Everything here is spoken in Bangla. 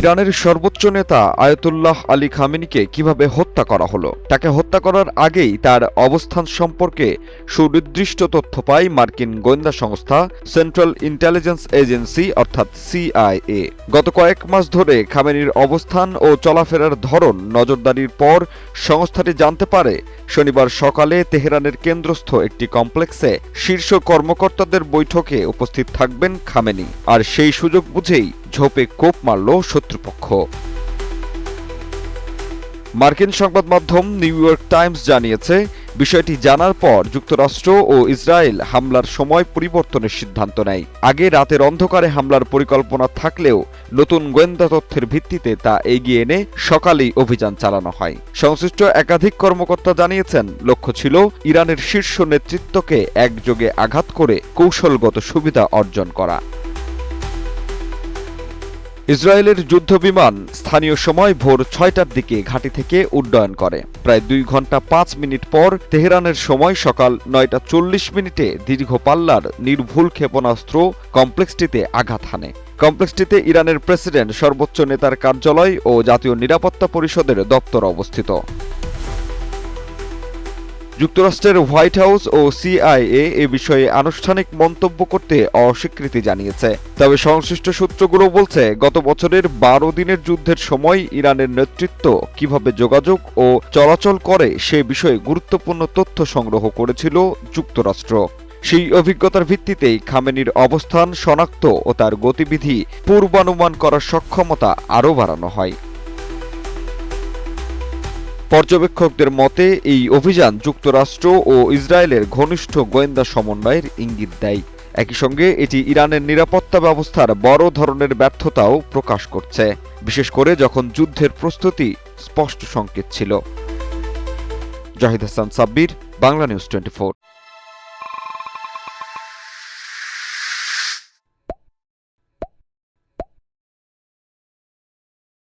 ইরানের সর্বোচ্চ নেতা আয়াতুল্লাহ আলী খামেনিকে কিভাবে হত্যা করা হলো। তাকে হত্যা করার আগেই তার অবস্থান সম্পর্কে সুনির্দিষ্ট তথ্য পায় মার্কিন গোয়েন্দা সংস্থা সেন্ট্রাল ইন্টেলিজেন্স এজেন্সি অর্থাৎ সিআইএ। গত কয়েক মাস ধরে খামেনির অবস্থান ও চলাফেরার ধরন নজরদারির পর সংস্থাটি জানতে পারে শনিবার সকালে তেহরানের কেন্দ্রস্থ একটি কমপ্লেক্সে শীর্ষ কর্মকর্তাদের বৈঠকে উপস্থিত থাকবেন খামেনি। আর সেই সুযোগ বুঝেই ঝোপে কোপ মারল শত্রুপক্ষ। মার্কিন সংবাদ মাধ্যম নিউ ইয়র্ক টাইমস জানিয়েছে, বিষয়টি জানার পর যুক্তরাষ্ট্র ও ইসরায়েল হামলার সময় পরিবর্তনের সিদ্ধান্ত নেয়। আগে রাতের অন্ধকারে হামলার পরিকল্পনা থাকলেও নতুন গোয়েন্দা তথ্যের ভিত্তিতে তা এগিয়ে এনে সকালেই অভিযান চালানো হয়। সংশ্লিষ্ট একাধিক কর্মকর্তা জানিয়েছেন, লক্ষ্য ছিল ইরানের শীর্ষ নেতৃত্বকে একযোগে আঘাত করে কৌশলগত সুবিধা অর্জন করা। ইসরায়েলের যুদ্ধবিমান স্থানীয় সময় ভোর ৬টার দিকে ঘাঁটি থেকে উড্ডয়ন করে। প্রায় ২ ঘন্টা ৫ মিনিট পর তেহরানের সময় সকাল ৯টা ৪০ দীর্ঘ পাল্লার নির্ভুল ক্ষেপণাস্ত্র কমপ্লেক্সটিতে আঘাত হানে। কমপ্লেক্সটিতে ইরানের প্রেসিডেন্ট, সর্বোচ্চ নেতার কার্যালয় ও জাতীয় নিরাপত্তা পরিষদের দপ্তর অবস্থিত। যুক্তরাষ্ট্রের হোয়াইট হাউস ও সিআইএ এ বিষয়ে আনুষ্ঠানিক মন্তব্য করতে অস্বীকৃতি জানিয়েছে। তবে সংশ্লিষ্ট সূত্রগুলো বলছে, গত বছরের ১২ দিনের যুদ্ধের সময় ইরানের নেতৃত্ব কিভাবে যোগাযোগ ও চলাচল করে সে বিষয়ে গুরুত্বপূর্ণ তথ্য সংগ্রহ করেছিল যুক্তরাষ্ট্র। সেই অভিজ্ঞতার ভিত্তিতেই খামেনির অবস্থান শনাক্ত ও তার গতিবিধি পূর্বানুমান করার সক্ষমতা আরও বাড়ানো হয়। পর্যবেক্ষকদের মতে এই অভিযান যুক্তরাষ্ট্র ও ইসরায়েলের ঘনিষ্ঠ গোয়েন্দা সমন্বয়ের ইঙ্গিত দেয়। একই সঙ্গে এটি ইরানের নিরাপত্তা ব্যবস্থার বড় ধরনের ব্যর্থতাও প্রকাশ করছে, বিশেষ করে যখন যুদ্ধের প্রস্তুতি স্পষ্ট সংকেত ছিল। জাহিদ হাসান সাব্বির, বাংলা নিউজ 24।